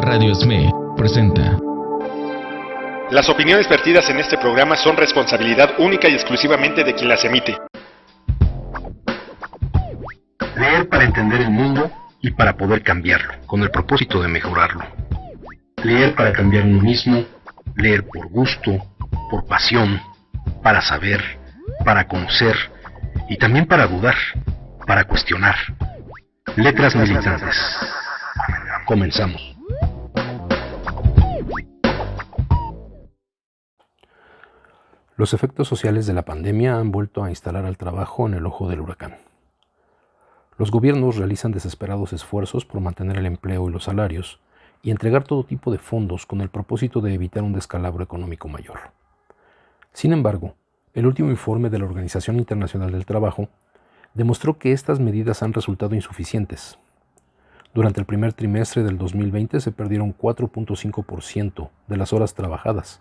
Radio SME presenta. Las opiniones vertidas en este programa son responsabilidad única y exclusivamente de quien las emite. Leer para entender el mundo y para poder cambiarlo, con el propósito de mejorarlo. Leer para cambiar uno mismo, leer por gusto, por pasión, para saber, para conocer y también para dudar, para cuestionar. Letras militantes. Comenzamos. Los efectos sociales de la pandemia han vuelto a instalar al trabajo en el ojo del huracán. Los gobiernos realizan desesperados esfuerzos por mantener el empleo y los salarios y entregar todo tipo de fondos con el propósito de evitar un descalabro económico mayor. Sin embargo, el último informe de la Organización Internacional del Trabajo demostró que estas medidas han resultado insuficientes. Durante el primer trimestre del 2020 se perdieron 4.5% de las horas trabajadas,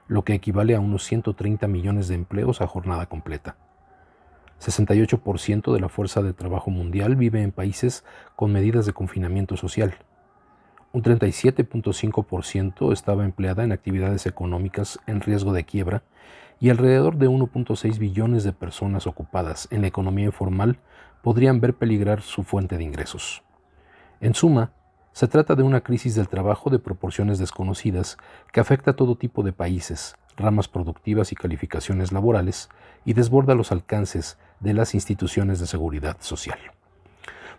lo que equivale a unos 130 millones de empleos a jornada completa. 68% de la fuerza de trabajo mundial vive en países con medidas de confinamiento social. Un 37.5% estaba empleada en actividades económicas en riesgo de quiebra y alrededor de 1.6 billones de personas ocupadas en la economía informal podrían ver peligrar su fuente de ingresos. En suma, se trata de una crisis del trabajo de proporciones desconocidas que afecta a todo tipo de países, ramas productivas y calificaciones laborales y desborda los alcances de las instituciones de seguridad social.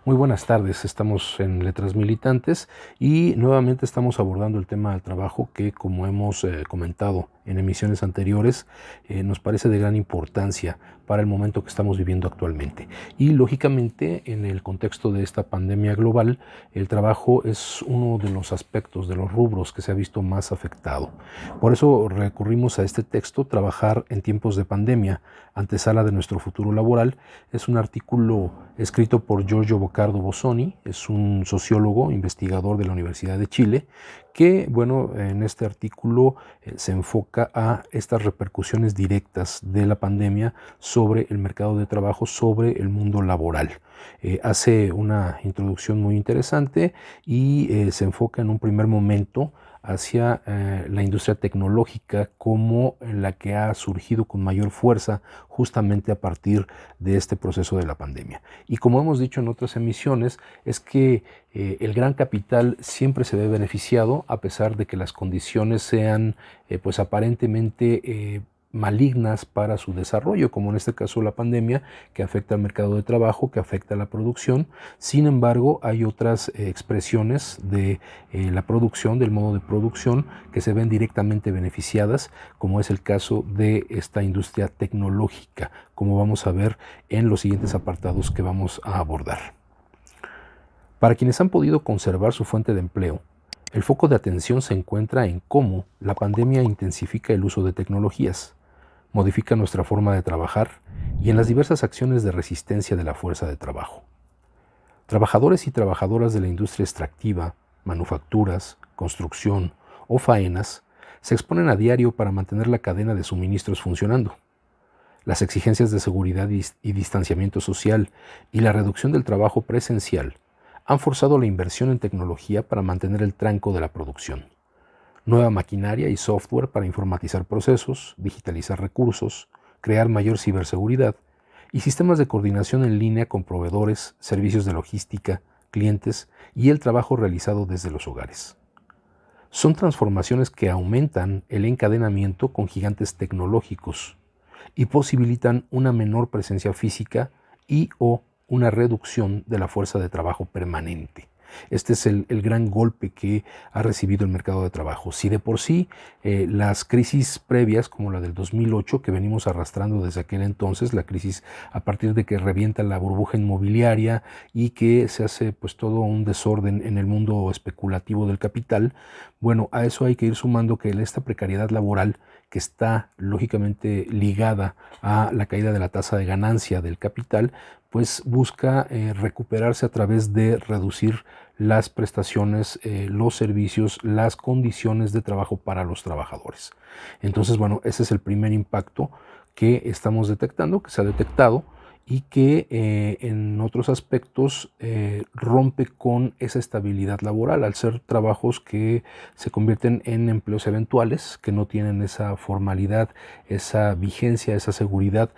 Muy buenas tardes, estamos en Letras Militantes y nuevamente estamos abordando el tema del trabajo que, como hemos comentado en emisiones anteriores, nos parece de gran importancia para el momento que estamos viviendo actualmente. Y lógicamente, en el contexto de esta pandemia global, el trabajo es uno de los aspectos, de los rubros que se ha visto más afectado. Por eso recurrimos a este texto, Trabajar en tiempos de pandemia, antesala de nuestro futuro laboral. Es un artículo escrito por Giorgio Boccardo Bossoni, es un sociólogo, investigador de la Universidad de Chile, que, en este artículo se enfoca a estas repercusiones directas de la pandemia sobre el mercado de trabajo, sobre el mundo laboral. Hace una introducción muy interesante y se enfoca en un primer momento hacia la industria tecnológica como la que ha surgido con mayor fuerza justamente a partir de este proceso de la pandemia. Y como hemos dicho en otras emisiones, es que el gran capital siempre se ve beneficiado a pesar de que las condiciones sean aparentemente malignas para su desarrollo, como en este caso la pandemia, que afecta al mercado de trabajo, que afecta a la producción. Sin embargo, hay otras expresiones de la producción, del modo de producción, que se ven directamente beneficiadas, como es el caso de esta industria tecnológica, como vamos a ver en los siguientes apartados que vamos a abordar. Para quienes han podido conservar su fuente de empleo, el foco de atención se encuentra en cómo la pandemia intensifica el uso de tecnologías, modifica nuestra forma de trabajar y en las diversas acciones de resistencia de la fuerza de trabajo. Trabajadores y trabajadoras de la industria extractiva, manufacturas, construcción o faenas se exponen a diario para mantener la cadena de suministros funcionando. Las exigencias de seguridad y distanciamiento social y la reducción del trabajo presencial han forzado la inversión en tecnología para mantener el tranco de la producción. Nueva maquinaria y software para informatizar procesos, digitalizar recursos, crear mayor ciberseguridad y sistemas de coordinación en línea con proveedores, servicios de logística, clientes y el trabajo realizado desde los hogares. Son transformaciones que aumentan el encadenamiento con gigantes tecnológicos y posibilitan una menor presencia física y/o una reducción de la fuerza de trabajo permanente. Este es el gran golpe que ha recibido el mercado de trabajo. Si de por sí las crisis previas, como la del 2008, que venimos arrastrando desde aquel entonces, la crisis a partir de que revienta la burbuja inmobiliaria y que se hace todo un desorden en el mundo especulativo del capital, a eso hay que ir sumando que esta precariedad laboral, que está lógicamente ligada a la caída de la tasa de ganancia del capital, busca recuperarse a través de reducir las prestaciones, los servicios, las condiciones de trabajo para los trabajadores. Entonces, ese es el primer impacto que estamos detectando, que se ha detectado y que en otros aspectos rompe con esa estabilidad laboral al ser trabajos que se convierten en empleos eventuales, que no tienen esa formalidad, esa vigencia, esa seguridad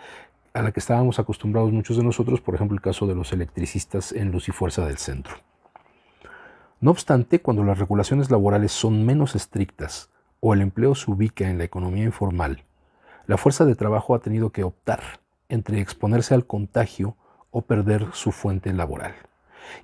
a la que estábamos acostumbrados muchos de nosotros, por ejemplo el caso de los electricistas en Luz y Fuerza del Centro. No obstante, cuando las regulaciones laborales son menos estrictas o el empleo se ubica en la economía informal, la fuerza de trabajo ha tenido que optar entre exponerse al contagio o perder su fuente laboral.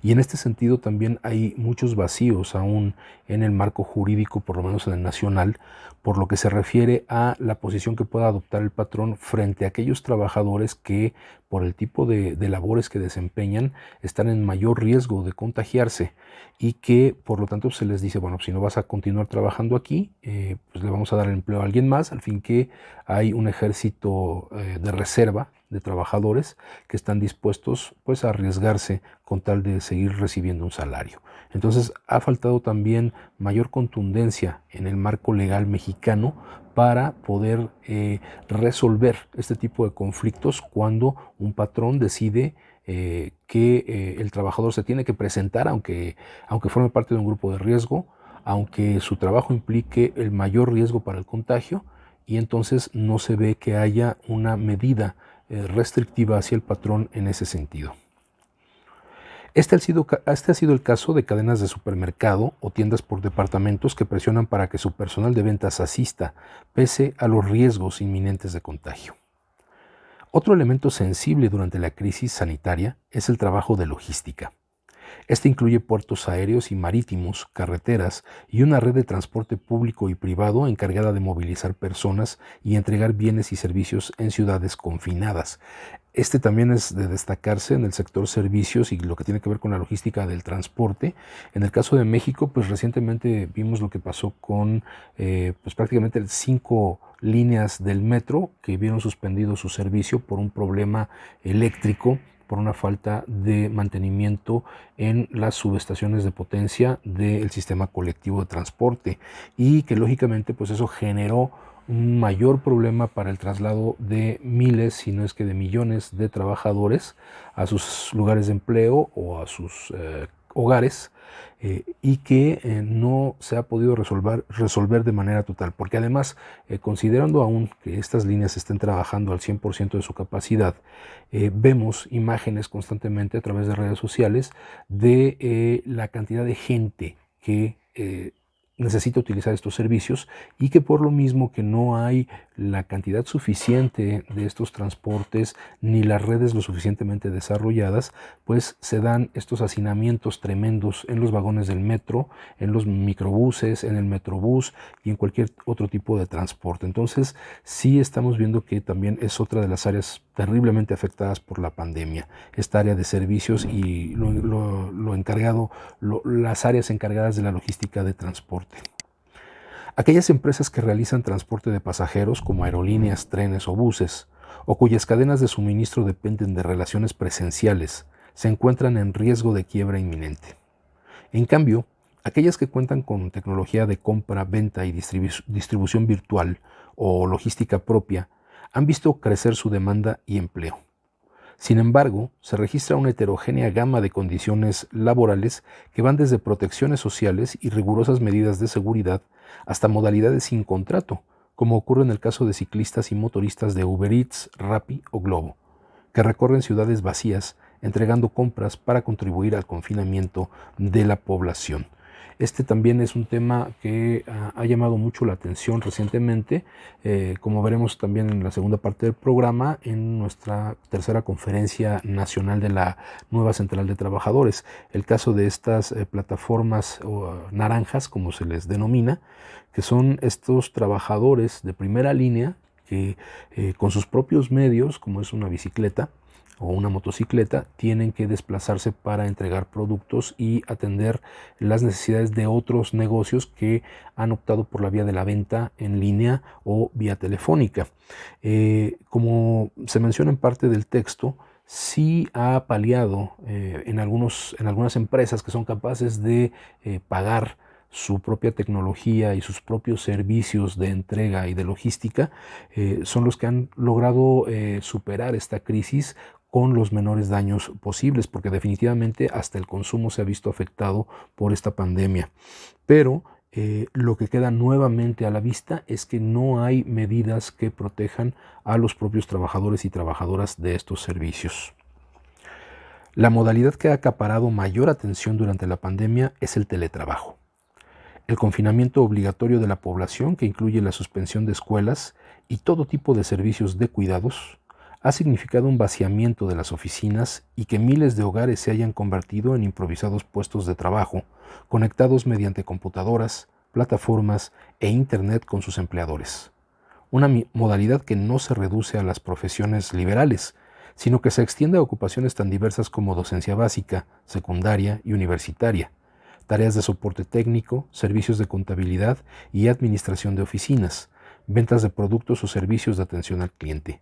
Y en este sentido también hay muchos vacíos aún en el marco jurídico, por lo menos en el nacional, por lo que se refiere a la posición que pueda adoptar el patrón frente a aquellos trabajadores que, por el tipo de labores que desempeñan, están en mayor riesgo de contagiarse y que, por lo tanto, se les dice, bueno, si no vas a continuar trabajando aquí, pues le vamos a dar el empleo a alguien más, al fin que hay un ejército de reserva de trabajadores que están dispuestos pues a arriesgarse con tal de seguir recibiendo un salario. Entonces ha faltado también mayor contundencia en el marco legal mexicano para poder resolver este tipo de conflictos cuando un patrón decide que el trabajador se tiene que presentar aunque forme parte de un grupo de riesgo, aunque su trabajo implique el mayor riesgo para el contagio, y entonces no se ve que haya una medida restrictiva hacia el patrón en ese sentido. Este ha sido el caso de cadenas de supermercado o tiendas por departamentos que presionan para que su personal de ventas asista, pese a los riesgos inminentes de contagio. Otro elemento sensible durante la crisis sanitaria es el trabajo de logística. Este incluye puertos aéreos y marítimos, carreteras y una red de transporte público y privado encargada de movilizar personas y entregar bienes y servicios en ciudades confinadas. Este también es de destacarse en el sector servicios y lo que tiene que ver con la logística del transporte. En el caso de México, pues recientemente vimos lo que pasó con pues prácticamente 5 líneas del metro que vieron suspendido su servicio por un problema eléctrico, por una falta de mantenimiento en las subestaciones de potencia del sistema colectivo de transporte, y que lógicamente pues eso generó un mayor problema para el traslado de miles, si no es que de millones de trabajadores a sus lugares de empleo o a sus hogares, y que no se ha podido resolver de manera total, porque además, considerando aún que estas líneas estén trabajando al 100% de su capacidad, vemos imágenes constantemente a través de redes sociales de la cantidad de gente que necesita utilizar estos servicios, y que por lo mismo que no hay la cantidad suficiente de estos transportes ni las redes lo suficientemente desarrolladas, pues se dan estos hacinamientos tremendos en los vagones del metro, en los microbuses, en el metrobús y en cualquier otro tipo de transporte. Entonces sí estamos viendo que también es otra de las áreas terriblemente afectadas por la pandemia, esta área de servicios y las áreas encargadas de la logística de transporte. Aquellas empresas que realizan transporte de pasajeros como aerolíneas, trenes o buses, o cuyas cadenas de suministro dependen de relaciones presenciales, se encuentran en riesgo de quiebra inminente. En cambio, aquellas que cuentan con tecnología de compra, venta y distribución virtual o logística propia han visto crecer su demanda y empleo. Sin embargo, se registra una heterogénea gama de condiciones laborales que van desde protecciones sociales y rigurosas medidas de seguridad hasta modalidades sin contrato, como ocurre en el caso de ciclistas y motoristas de Uber Eats, Rappi o Globo, que recorren ciudades vacías entregando compras para contribuir al confinamiento de la población. Este también es un tema que ha llamado mucho la atención recientemente, como veremos también en la segunda parte del programa, en nuestra tercera conferencia nacional de la nueva Central de Trabajadores. El caso de estas plataformas naranjas, como se les denomina, que son estos trabajadores de primera línea que con sus propios medios, como es una bicicleta o una motocicleta, tienen que desplazarse para entregar productos y atender las necesidades de otros negocios que han optado por la vía de la venta en línea o vía telefónica. Como se menciona en parte del texto, sí ha paliado en algunas empresas que son capaces de pagar su propia tecnología y sus propios servicios de entrega y de logística, son los que han logrado superar esta crisis con los menores daños posibles, porque definitivamente hasta el consumo se ha visto afectado por esta pandemia. Pero lo que queda nuevamente a la vista es que no hay medidas que protejan a los propios trabajadores y trabajadoras de estos servicios. La modalidad que ha acaparado mayor atención durante la pandemia es el teletrabajo. El confinamiento obligatorio de la población, que incluye la suspensión de escuelas y todo tipo de servicios de cuidados, ha significado un vaciamiento de las oficinas y que miles de hogares se hayan convertido en improvisados puestos de trabajo, conectados mediante computadoras, plataformas e Internet con sus empleadores. Una modalidad que no se reduce a las profesiones liberales, sino que se extiende a ocupaciones tan diversas como docencia básica, secundaria y universitaria, tareas de soporte técnico, servicios de contabilidad y administración de oficinas, ventas de productos o servicios de atención al cliente.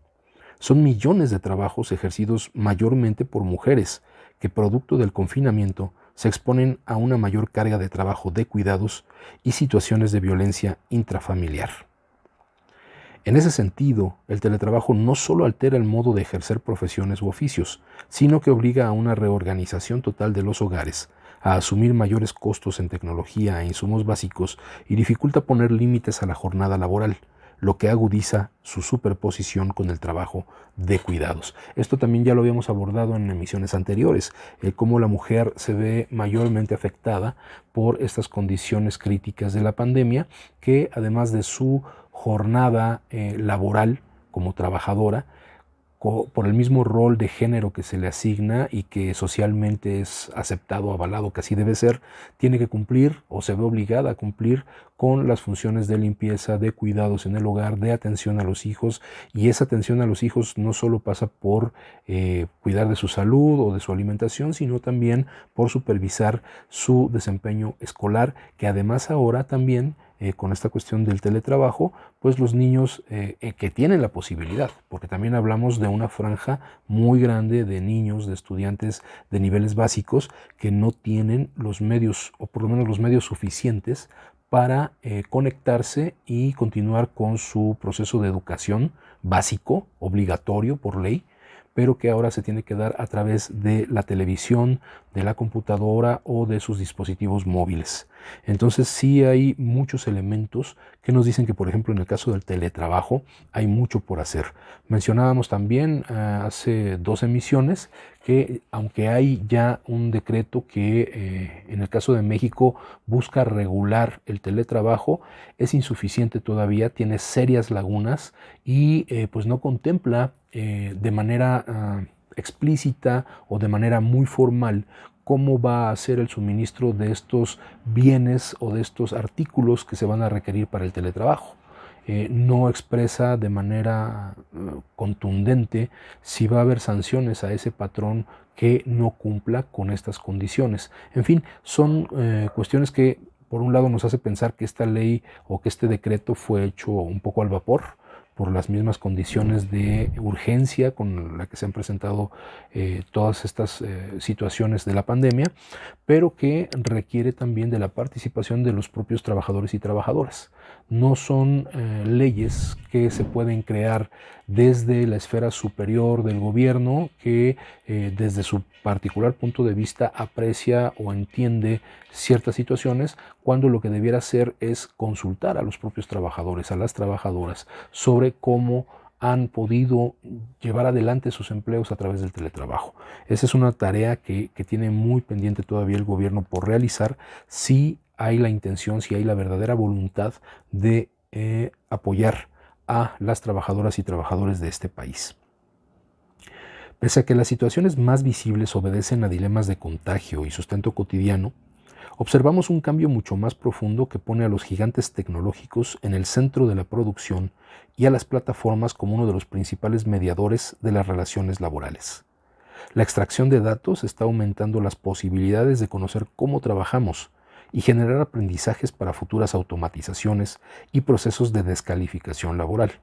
Son millones de trabajos ejercidos mayormente por mujeres que, producto del confinamiento, se exponen a una mayor carga de trabajo de cuidados y situaciones de violencia intrafamiliar. En ese sentido, el teletrabajo no solo altera el modo de ejercer profesiones u oficios, sino que obliga a una reorganización total de los hogares, a asumir mayores costos en tecnología e insumos básicos y dificulta poner límites a la jornada laboral, lo que agudiza su superposición con el trabajo de cuidados. Esto también ya lo habíamos abordado en emisiones anteriores, cómo la mujer se ve mayormente afectada por estas condiciones críticas de la pandemia, que además de su jornada laboral como trabajadora, por el mismo rol de género que se le asigna y que socialmente es aceptado, avalado, que así debe ser, tiene que cumplir o se ve obligada a cumplir con las funciones de limpieza, de cuidados en el hogar, de atención a los hijos, y esa atención a los hijos no solo pasa por cuidar de su salud o de su alimentación, sino también por supervisar su desempeño escolar, que además ahora también con esta cuestión del teletrabajo, pues los niños que tienen la posibilidad, porque también hablamos de una franja muy grande de niños, de estudiantes de niveles básicos que no tienen los medios, o por lo menos los medios suficientes para conectarse y continuar con su proceso de educación básico, obligatorio por ley, pero que ahora se tiene que dar a través de la televisión, de la computadora o de sus dispositivos móviles. Entonces sí hay muchos elementos que nos dicen que, por ejemplo, en el caso del teletrabajo hay mucho por hacer. Mencionábamos también hace 2 emisiones que, aunque hay ya un decreto que en el caso de México busca regular el teletrabajo, es insuficiente todavía, tiene serias lagunas y pues no contempla de manera explícita o de manera muy formal cómo va a ser el suministro de estos bienes o de estos artículos que se van a requerir para el teletrabajo. No expresa de manera contundente si va a haber sanciones a ese patrón que no cumpla con estas condiciones. En fin, son cuestiones que por un lado nos hace pensar que esta ley o que este decreto fue hecho un poco al vapor, por las mismas condiciones de urgencia con la que se han presentado todas estas situaciones de la pandemia, pero que requiere también de la participación de los propios trabajadores y trabajadoras. No son leyes que se pueden crear desde la esfera superior del gobierno que desde su particular punto de vista aprecia o entiende ciertas situaciones, cuando lo que debiera hacer es consultar a los propios trabajadores, a las trabajadoras, sobre cómo han podido llevar adelante sus empleos a través del teletrabajo. Esa es una tarea que tiene muy pendiente todavía el gobierno por realizar, si hay la intención, si hay la verdadera voluntad de apoyar a las trabajadoras y trabajadores de este país. Pese a que las situaciones más visibles obedecen a dilemas de contagio y sustento cotidiano, observamos un cambio mucho más profundo que pone a los gigantes tecnológicos en el centro de la producción y a las plataformas como uno de los principales mediadores de las relaciones laborales. La extracción de datos está aumentando las posibilidades de conocer cómo trabajamos y generar aprendizajes para futuras automatizaciones y procesos de descalificación laboral.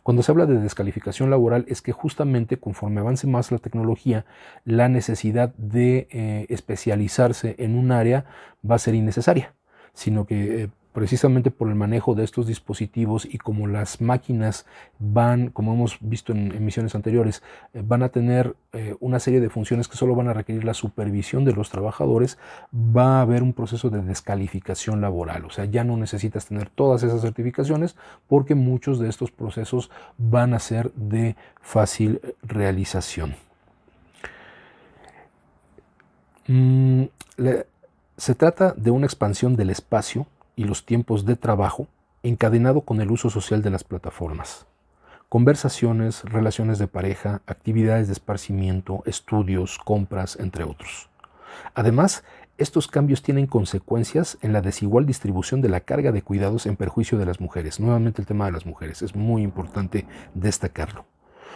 Cuando se habla de descalificación laboral es que justamente conforme avance más la tecnología, la necesidad de especializarse en un área va a ser innecesaria, sino que precisamente por el manejo de estos dispositivos y como las máquinas van, como hemos visto en emisiones anteriores, van a tener una serie de funciones que solo van a requerir la supervisión de los trabajadores, va a haber un proceso de descalificación laboral. O sea, ya no necesitas tener todas esas certificaciones porque muchos de estos procesos van a ser de fácil realización. Se trata de una expansión del espacio y los tiempos de trabajo encadenado con el uso social de las plataformas. Conversaciones, relaciones de pareja, actividades de esparcimiento, estudios, compras, entre otros. Además, estos cambios tienen consecuencias en la desigual distribución de la carga de cuidados en perjuicio de las mujeres. Nuevamente el tema de las mujeres, es muy importante destacarlo.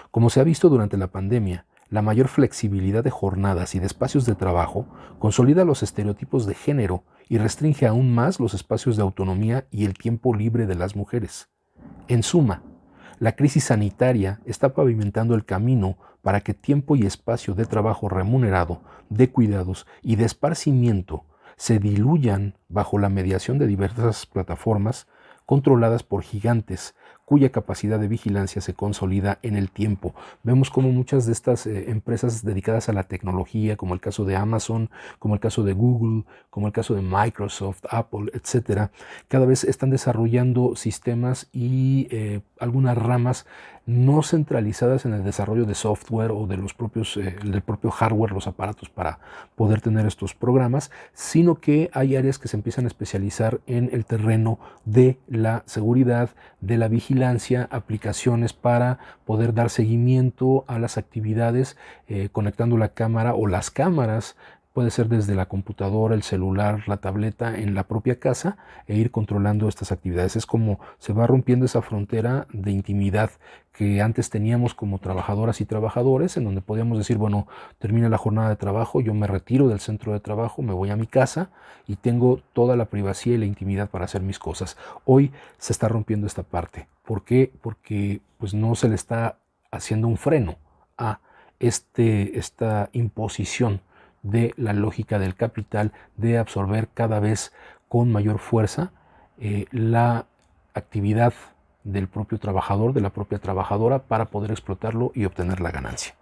Como se ha visto durante la pandemia, la mayor flexibilidad de jornadas y de espacios de trabajo consolida los estereotipos de género y restringe aún más los espacios de autonomía y el tiempo libre de las mujeres. En suma, la crisis sanitaria está pavimentando el camino para que tiempo y espacio de trabajo remunerado, de cuidados y de esparcimiento se diluyan bajo la mediación de diversas plataformas controladas por gigantes cuya capacidad de vigilancia se consolida en el tiempo. Vemos cómo muchas de estas empresas dedicadas a la tecnología, como el caso de Amazon, como el caso de Google, como el caso de Microsoft, Apple, etcétera, cada vez están desarrollando sistemas y algunas ramas no centralizadas en el desarrollo de software o de los propios, del propio hardware, los aparatos para poder tener estos programas, sino que hay áreas que se empiezan a especializar en el terreno de la seguridad, de la vigilancia, aplicaciones para poder dar seguimiento a las actividades conectando la cámara o las cámaras. Puede ser desde la computadora, el celular, la tableta en la propia casa e ir controlando estas actividades. Es como se va rompiendo esa frontera de intimidad que antes teníamos como trabajadoras y trabajadores, en donde podíamos decir, bueno, termina la jornada de trabajo, yo me retiro del centro de trabajo, me voy a mi casa y tengo toda la privacidad y la intimidad para hacer mis cosas. Hoy se está rompiendo esta parte. ¿Por qué? Porque pues, no se le está haciendo un freno a esta imposición de la lógica del capital de absorber cada vez con mayor fuerza la actividad del propio trabajador, de la propia trabajadora para poder explotarlo y obtener la ganancia.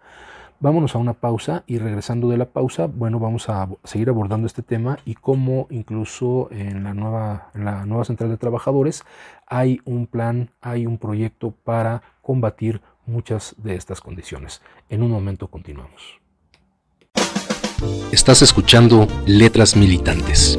Vámonos a una pausa y regresando de la pausa, bueno, vamos a seguir abordando este tema y cómo incluso en la nueva central de trabajadores hay un plan, hay un proyecto para combatir muchas de estas condiciones. En un momento continuamos. Estás escuchando Letras Militantes.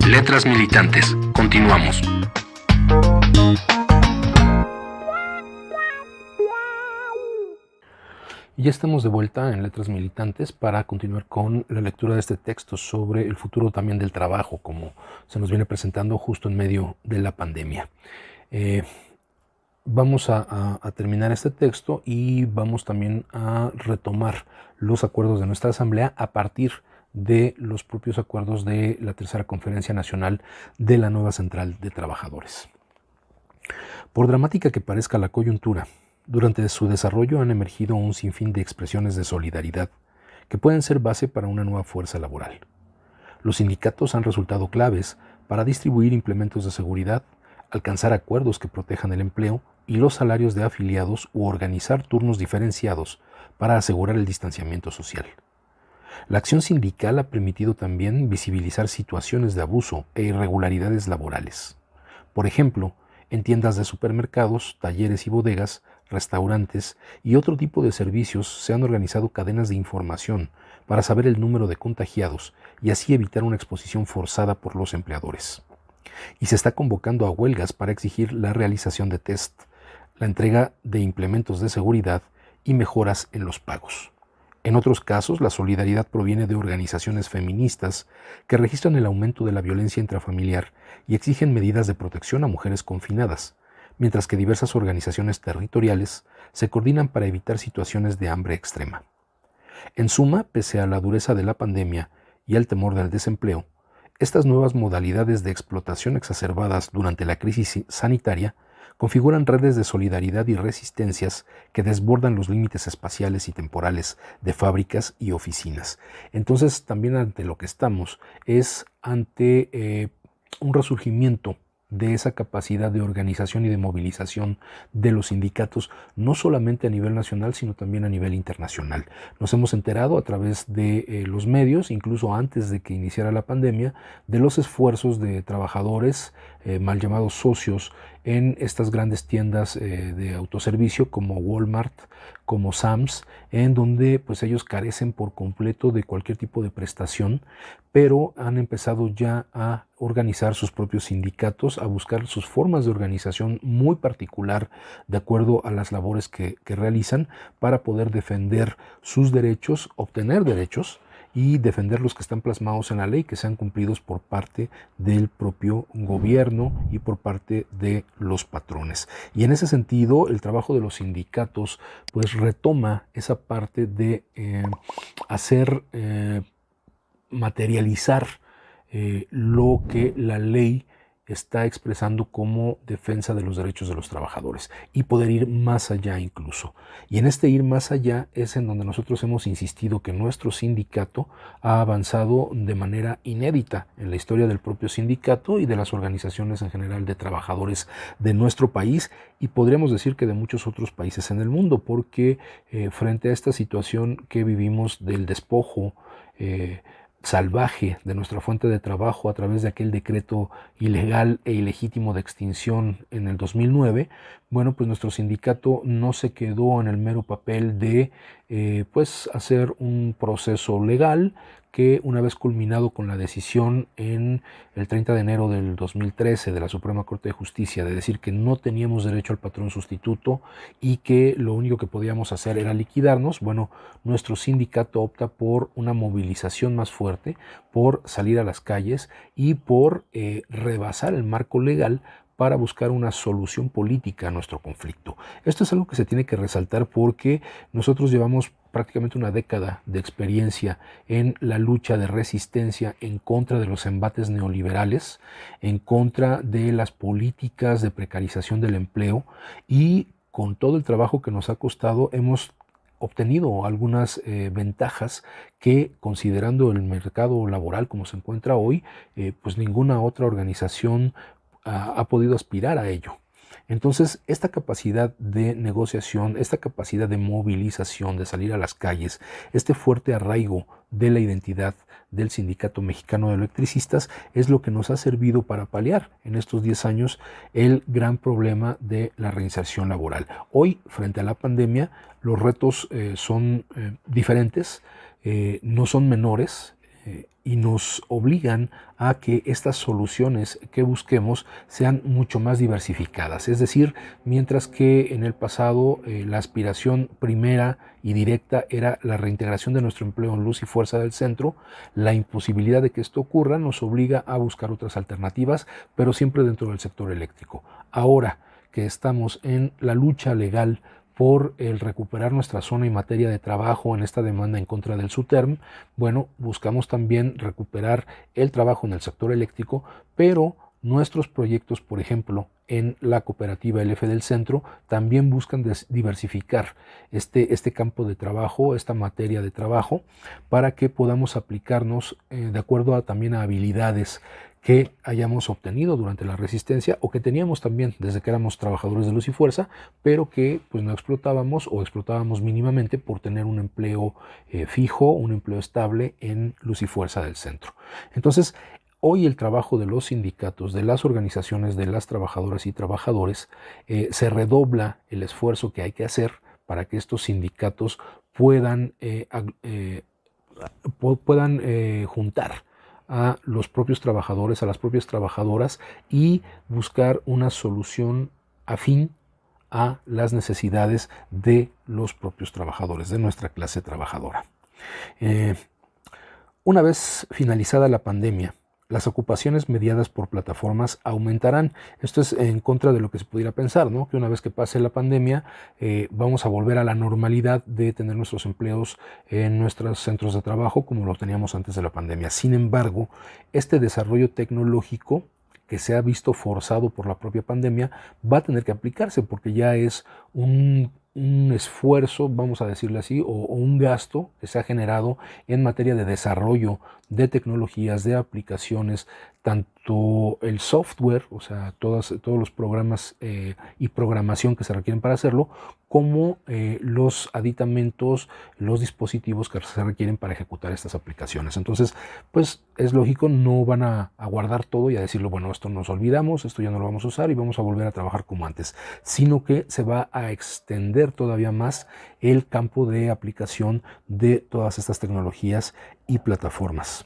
Letras Militantes. Continuamos. Y ya estamos de vuelta en Letras Militantes para continuar con la lectura de este texto sobre el futuro también del trabajo, como se nos viene presentando justo en medio de la pandemia. Vamos a terminar este texto y vamos también a retomar los acuerdos de nuestra asamblea a partir de los propios acuerdos de la tercera conferencia nacional de la nueva central de trabajadores. Por dramática que parezca la coyuntura, durante su desarrollo han emergido un sinfín de expresiones de solidaridad que pueden ser base para una nueva fuerza laboral. Los sindicatos han resultado claves para distribuir implementos de seguridad, alcanzar acuerdos que protejan el empleo y los salarios de afiliados u organizar turnos diferenciados para asegurar el distanciamiento social. La acción sindical ha permitido también visibilizar situaciones de abuso e irregularidades laborales. Por ejemplo, en tiendas de supermercados, talleres y bodegas, restaurantes y otro tipo de servicios se han organizado cadenas de información para saber el número de contagiados y así evitar una exposición forzada por los empleadores. Y se está convocando a huelgas para exigir la realización de test, la entrega de implementos de seguridad y mejoras en los pagos. En otros casos, la solidaridad proviene de organizaciones feministas que registran el aumento de la violencia intrafamiliar y exigen medidas de protección a mujeres confinadas, mientras que diversas organizaciones territoriales se coordinan para evitar situaciones de hambre extrema. En suma, pese a la dureza de la pandemia y al temor del desempleo, estas nuevas modalidades de explotación exacerbadas durante la crisis sanitaria configuran redes de solidaridad y resistencias que desbordan los límites espaciales y temporales de fábricas y oficinas. Entonces, también ante lo que estamos es ante un resurgimiento de esa capacidad de organización y de movilización de los sindicatos, no solamente a nivel nacional, sino también a nivel internacional. Nos hemos enterado a través de los medios, incluso antes de que iniciara la pandemia, de los esfuerzos de trabajadores, mal llamados socios, en estas grandes tiendas de autoservicio como Walmart, como Sam's, en donde pues ellos carecen por completo de cualquier tipo de prestación, pero han empezado ya a organizar sus propios sindicatos, a buscar sus formas de organización muy particular de acuerdo a las labores que realizan para poder defender sus derechos, obtener derechos y defender los que están plasmados en la ley, que sean cumplidos por parte del propio gobierno y por parte de los patrones. Y en ese sentido, el trabajo de los sindicatos pues retoma esa parte de hacer materializar lo que la ley está expresando como defensa de los derechos de los trabajadores y poder ir más allá incluso. Y en este ir más allá es en donde nosotros hemos insistido que nuestro sindicato ha avanzado de manera inédita en la historia del propio sindicato y de las organizaciones en general de trabajadores de nuestro país y podríamos decir que de muchos otros países en el mundo, porque frente a esta situación que vivimos del despojo salvaje de nuestra fuente de trabajo a través de aquel decreto ilegal e ilegítimo de extinción en el 2009, bueno, pues nuestro sindicato no se quedó en el mero papel de pues hacer un proceso legal que una vez culminado con la decisión en el 30 de enero del 2013 de la Suprema Corte de Justicia de decir que no teníamos derecho al patrón sustituto y que lo único que podíamos hacer era liquidarnos, bueno, nuestro sindicato opta por una movilización más fuerte, por salir a las calles y por rebasar el marco legal para buscar una solución política a nuestro conflicto. Esto es algo que se tiene que resaltar porque nosotros llevamos prácticamente una década de experiencia en la lucha de resistencia en contra de los embates neoliberales, en contra de las políticas de precarización del empleo y con todo el trabajo que nos ha costado hemos obtenido algunas ventajas que, considerando el mercado laboral como se encuentra hoy, pues ninguna otra organización ha podido aspirar a ello. Entonces, esta capacidad de negociación, esta capacidad de movilización, de salir a las calles, este fuerte arraigo de la identidad del Sindicato Mexicano de Electricistas es lo que nos ha servido para paliar en estos 10 años el gran problema de la reinserción laboral. Hoy, frente a la pandemia, los retos son diferentes, no son menores, y nos obligan a que estas soluciones que busquemos sean mucho más diversificadas. Es decir, mientras que en el pasado la aspiración primera y directa era la reintegración de nuestro empleo en luz y fuerza del centro, la imposibilidad de que esto ocurra nos obliga a buscar otras alternativas, pero siempre dentro del sector eléctrico. Ahora que estamos en la lucha legal por el recuperar nuestra zona y materia de trabajo en esta demanda en contra del SUTERM, bueno, buscamos también recuperar el trabajo en el sector eléctrico, pero nuestros proyectos, por ejemplo, en la cooperativa LF del Centro, también buscan diversificar este campo de trabajo, esta materia de trabajo, para que podamos aplicarnos de acuerdo también a habilidades que hayamos obtenido durante la resistencia o que teníamos también desde que éramos trabajadores de Luz y Fuerza, pero que pues no explotábamos o explotábamos mínimamente por tener un empleo fijo, un empleo estable en Luz y Fuerza del centro. Entonces, hoy el trabajo de los sindicatos, de las organizaciones, de las trabajadoras y trabajadores, se redobla el esfuerzo que hay que hacer para que estos sindicatos puedan juntar a los propios trabajadores, a las propias trabajadoras y buscar una solución afín a las necesidades de los propios trabajadores, de nuestra clase trabajadora. Una vez finalizada la pandemia, las ocupaciones mediadas por plataformas aumentarán. Esto es en contra de lo que se pudiera pensar, ¿no? Que una vez que pase la pandemia vamos a volver a la normalidad de tener nuestros empleos en nuestros centros de trabajo como los teníamos antes de la pandemia. Sin embargo, este desarrollo tecnológico que se ha visto forzado por la propia pandemia va a tener que aplicarse porque ya es un esfuerzo, vamos a decirlo así, o un gasto que se ha generado en materia de desarrollo de tecnologías, de aplicaciones, tanto el software, o sea, todos los programas y programación que se requieren para hacerlo, como los aditamentos, los dispositivos que se requieren para ejecutar estas aplicaciones. Entonces, pues es lógico, no van a guardar todo y a decirlo, bueno, esto nos olvidamos, esto ya no lo vamos a usar y vamos a volver a trabajar como antes, sino que se va a extender todavía más el campo de aplicación de todas estas tecnologías y plataformas.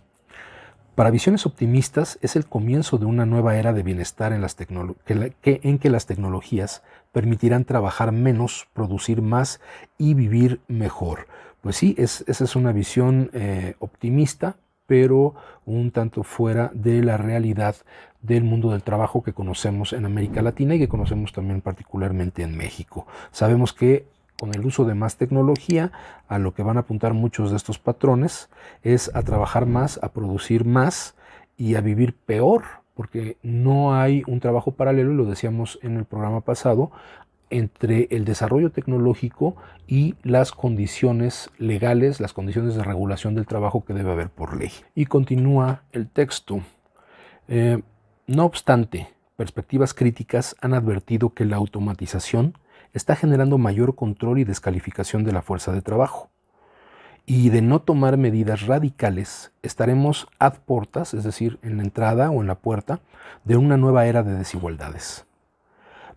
Para visiones optimistas es el comienzo de una nueva era de bienestar en que las tecnologías permitirán trabajar menos, producir más y vivir mejor. Pues sí, esa es una visión optimista, pero un tanto fuera de la realidad del mundo del trabajo que conocemos en América Latina y que conocemos también particularmente en México. Sabemos que con el uso de más tecnología, a lo que van a apuntar muchos de estos patrones es a trabajar más, a producir más y a vivir peor, porque no hay un trabajo paralelo, y lo decíamos en el programa pasado, entre el desarrollo tecnológico y las condiciones legales, las condiciones de regulación del trabajo que debe haber por ley. Y continúa el texto. No obstante, perspectivas críticas han advertido que la automatización está generando mayor control y descalificación de la fuerza de trabajo. Y de no tomar medidas radicales, estaremos ad portas, es decir, en la entrada o en la puerta, de una nueva era de desigualdades.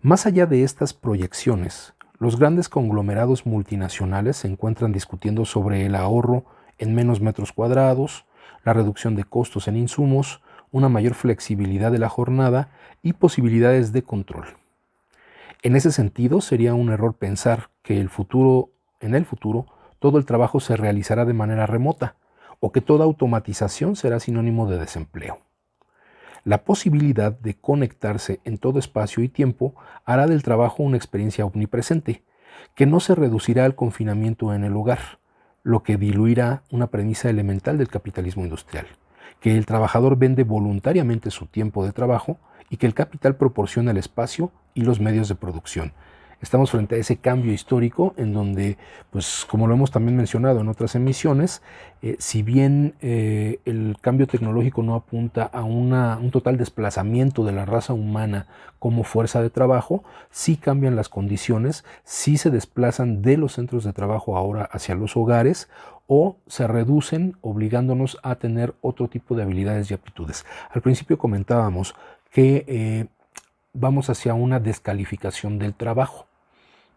Más allá de estas proyecciones, los grandes conglomerados multinacionales se encuentran discutiendo sobre el ahorro en menos metros cuadrados, la reducción de costos en insumos, una mayor flexibilidad de la jornada y posibilidades de control. En ese sentido, sería un error pensar que en el futuro todo el trabajo se realizará de manera remota o que toda automatización será sinónimo de desempleo. La posibilidad de conectarse en todo espacio y tiempo hará del trabajo una experiencia omnipresente, que no se reducirá al confinamiento en el hogar, lo que diluirá una premisa elemental del capitalismo industrial, que el trabajador vende voluntariamente su tiempo de trabajo y que el capital proporciona el espacio y los medios de producción. Estamos frente a ese cambio histórico en donde, pues como lo hemos también mencionado en otras emisiones, si bien el cambio tecnológico no apunta a un total desplazamiento de la raza humana como fuerza de trabajo, sí cambian las condiciones, sí se desplazan de los centros de trabajo ahora hacia los hogares o se reducen obligándonos a tener otro tipo de habilidades y aptitudes. Al principio comentábamos que vamos hacia una descalificación del trabajo.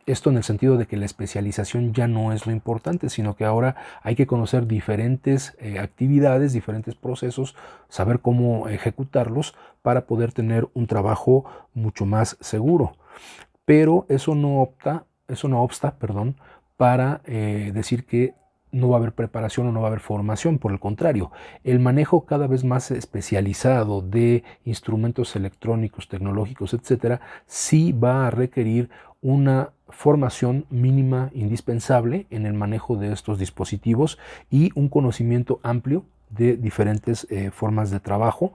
Esto en el sentido de que la especialización ya no es lo importante, sino que ahora hay que conocer diferentes actividades, diferentes procesos, saber cómo ejecutarlos para poder tener un trabajo mucho más seguro. Pero eso no obsta para decir que no va a haber preparación o no va a haber formación. Por el contrario, el manejo cada vez más especializado de instrumentos electrónicos, tecnológicos, etcétera, sí va a requerir una formación mínima indispensable en el manejo de estos dispositivos y un conocimiento amplio de diferentes formas de trabajo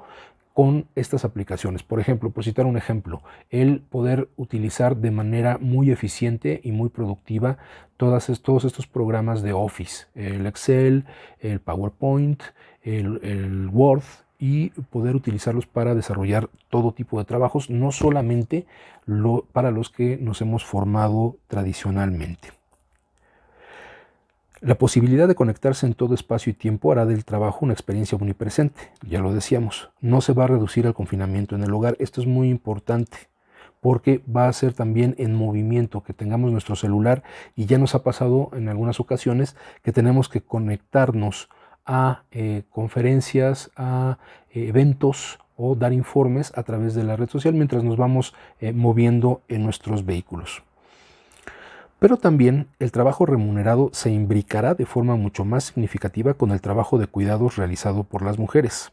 con estas aplicaciones. Por ejemplo, por citar un ejemplo, el poder utilizar de manera muy eficiente y muy productiva todos estos programas de Office, el Excel, el PowerPoint, el Word y poder utilizarlos para desarrollar todo tipo de trabajos, no solamente para los que nos hemos formado tradicionalmente. La posibilidad de conectarse en todo espacio y tiempo hará del trabajo una experiencia omnipresente, ya lo decíamos. No se va a reducir al confinamiento en el hogar, esto es muy importante, porque va a ser también en movimiento, que tengamos nuestro celular, y ya nos ha pasado en algunas ocasiones que tenemos que conectarnos a conferencias, a eventos o dar informes a través de la red social mientras nos vamos moviendo en nuestros vehículos. Pero también el trabajo remunerado se imbricará de forma mucho más significativa con el trabajo de cuidados realizado por las mujeres.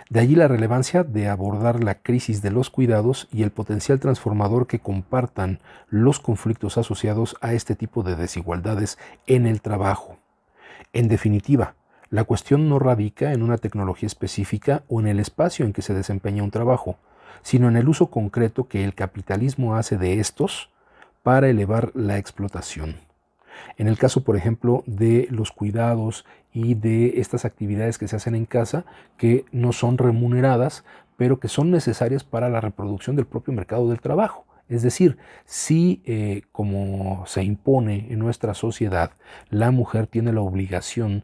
De allí la relevancia de abordar la crisis de los cuidados y el potencial transformador que compartan los conflictos asociados a este tipo de desigualdades en el trabajo. En definitiva, la cuestión no radica en una tecnología específica o en el espacio en que se desempeña un trabajo, sino en el uso concreto que el capitalismo hace de estos para elevar la explotación. En el caso, por ejemplo, de los cuidados y de estas actividades que se hacen en casa, que no son remuneradas, pero que son necesarias para la reproducción del propio mercado del trabajo. Es decir, si como se impone en nuestra sociedad, la mujer tiene la obligación,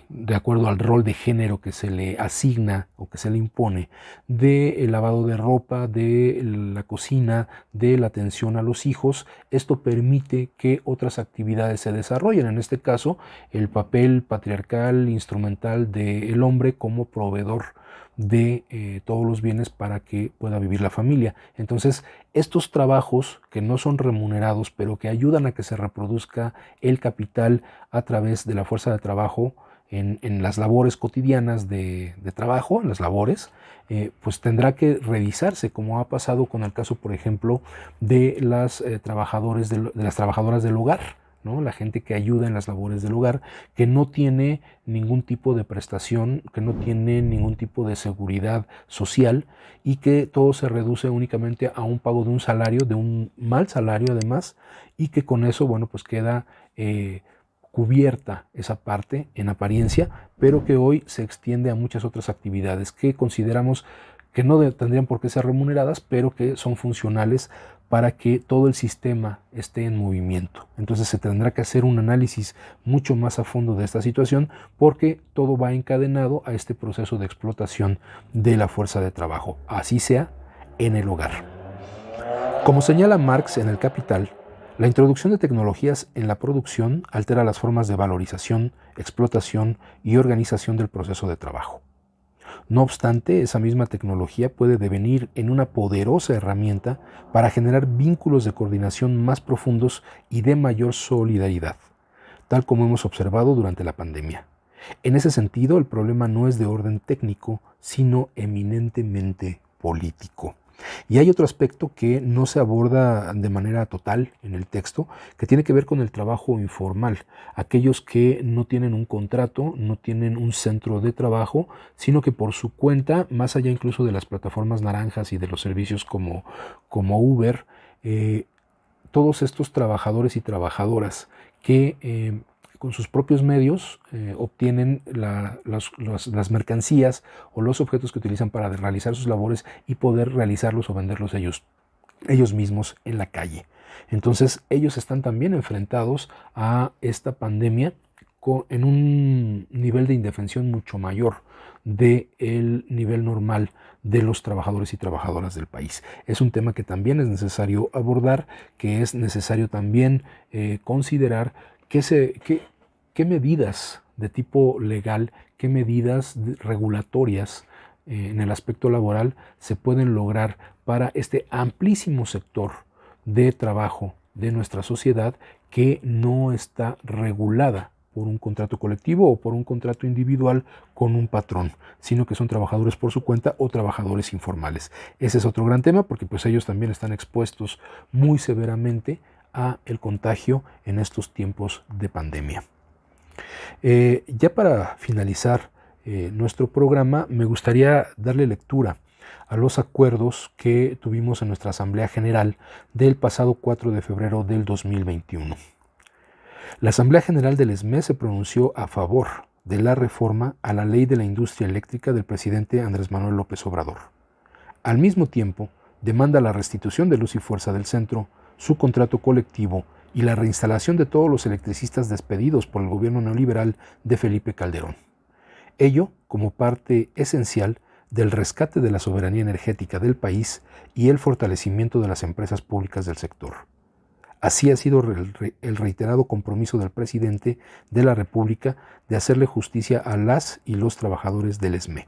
de acuerdo al rol de género que se le asigna o que se le impone, del lavado de ropa, de la cocina, de la atención a los hijos, esto permite que otras actividades se desarrollen. En este caso, el papel patriarcal, instrumental del hombre como proveedor de todos los bienes para que pueda vivir la familia. Entonces, estos trabajos que no son remunerados, pero que ayudan a que se reproduzca el capital a través de la fuerza de trabajo en las labores cotidianas de trabajo, en las labores, pues tendrá que revisarse, como ha pasado con el caso, por ejemplo, de las trabajadoras del hogar, ¿no? La gente que ayuda en las labores del hogar, que no tiene ningún tipo de prestación, que no tiene ningún tipo de seguridad social y que todo se reduce únicamente a un pago de un salario, de un mal salario además, y que con eso, bueno, pues queda cubierta esa parte en apariencia, pero que hoy se extiende a muchas otras actividades que consideramos que no tendrían por qué ser remuneradas, pero que son funcionales para que todo el sistema esté en movimiento. Entonces se tendrá que hacer un análisis mucho más a fondo de esta situación, porque todo va encadenado a este proceso de explotación de la fuerza de trabajo, así sea en el hogar. Como señala Marx en El Capital, la introducción de tecnologías en la producción altera las formas de valorización, explotación y organización del proceso de trabajo. No obstante, esa misma tecnología puede devenir en una poderosa herramienta para generar vínculos de coordinación más profundos y de mayor solidaridad, tal como hemos observado durante la pandemia. En ese sentido, el problema no es de orden técnico, sino eminentemente político. Y hay otro aspecto que no se aborda de manera total en el texto, que tiene que ver con el trabajo informal, aquellos que no tienen un contrato, no tienen un centro de trabajo, sino que por su cuenta, más allá incluso de las plataformas naranjas y de los servicios como Uber, todos estos trabajadores y trabajadoras que con sus propios medios obtienen las mercancías o los objetos que utilizan para realizar sus labores y poder realizarlos o venderlos ellos mismos en la calle. Entonces ellos están también enfrentados a esta pandemia en un nivel de indefensión mucho mayor del nivel normal de los trabajadores y trabajadoras del país. Es un tema que también es necesario abordar, que es necesario también considerar qué medidas de tipo legal, qué medidas regulatorias en el aspecto laboral se pueden lograr para este amplísimo sector de trabajo de nuestra sociedad que no está regulada por un contrato colectivo o por un contrato individual con un patrón, sino que son trabajadores por su cuenta o trabajadores informales. Ese es otro gran tema, porque pues ellos también están expuestos muy severamente a el contagio en estos tiempos de pandemia. Ya para finalizar nuestro programa, me gustaría darle lectura a los acuerdos que tuvimos en nuestra Asamblea General del pasado 4 de febrero del 2021. La Asamblea General del ESME se pronunció a favor de la reforma a la Ley de la Industria Eléctrica del presidente Andrés Manuel López Obrador. Al mismo tiempo, demanda la restitución de Luz y Fuerza del Centro, su contrato colectivo y la reinstalación de todos los electricistas despedidos por el gobierno neoliberal de Felipe Calderón. Ello como parte esencial del rescate de la soberanía energética del país y el fortalecimiento de las empresas públicas del sector. Así ha sido el reiterado compromiso del presidente de la República de hacerle justicia a las y los trabajadores del ESME.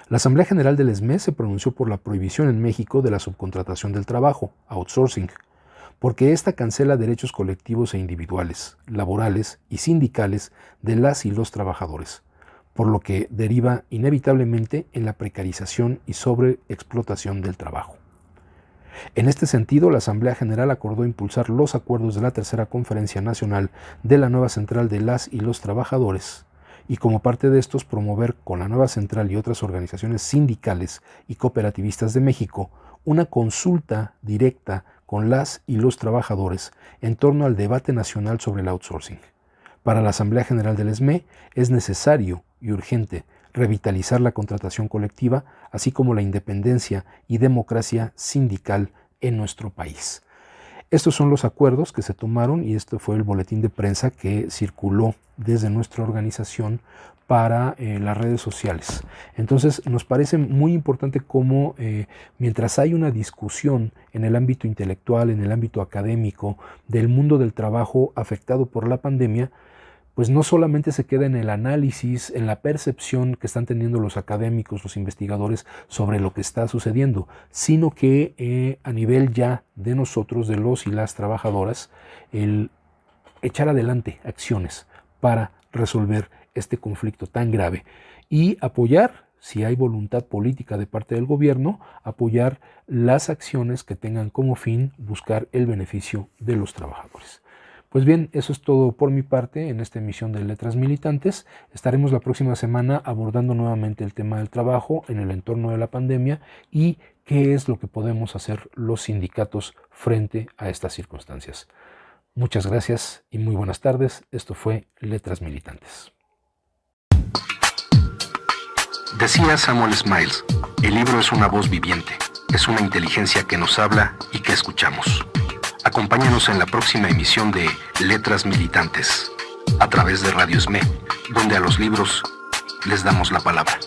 La Asamblea General del ESME se pronunció por la prohibición en México de la subcontratación del trabajo, outsourcing, porque ésta cancela derechos colectivos e individuales, laborales y sindicales de las y los trabajadores, por lo que deriva inevitablemente en la precarización y sobreexplotación del trabajo. En este sentido, la Asamblea General acordó impulsar los acuerdos de la Tercera Conferencia Nacional de la nueva Central de las y los Trabajadores, y como parte de estos promover con la nueva central y otras organizaciones sindicales y cooperativistas de México una consulta directa con las y los trabajadores en torno al debate nacional sobre el outsourcing. Para la Asamblea General del ESME es necesario y urgente revitalizar la contratación colectiva, así como la independencia y democracia sindical en nuestro país. Estos son los acuerdos que se tomaron y esto fue el boletín de prensa que circuló desde nuestra organización para las redes sociales. Entonces nos parece muy importante cómo mientras hay una discusión en el ámbito intelectual, en el ámbito académico del mundo del trabajo afectado por la pandemia, pues no solamente se queda en el análisis, en la percepción que están teniendo los académicos, los investigadores sobre lo que está sucediendo, sino que a nivel ya de nosotros, de los y las trabajadoras, el echar adelante acciones para resolver este conflicto tan grave y apoyar, si hay voluntad política de parte del gobierno, apoyar las acciones que tengan como fin buscar el beneficio de los trabajadores. Pues bien, eso es todo por mi parte en esta emisión de Letras Militantes. Estaremos la próxima semana abordando nuevamente el tema del trabajo en el entorno de la pandemia y qué es lo que podemos hacer los sindicatos frente a estas circunstancias. Muchas gracias y muy buenas tardes. Esto fue Letras Militantes. Decía Samuel Smiles, el libro es una voz viviente, es una inteligencia que nos habla y que escuchamos. Acompáñanos en la próxima emisión de Letras Militantes, a través de Radio ESME, donde a los libros les damos la palabra.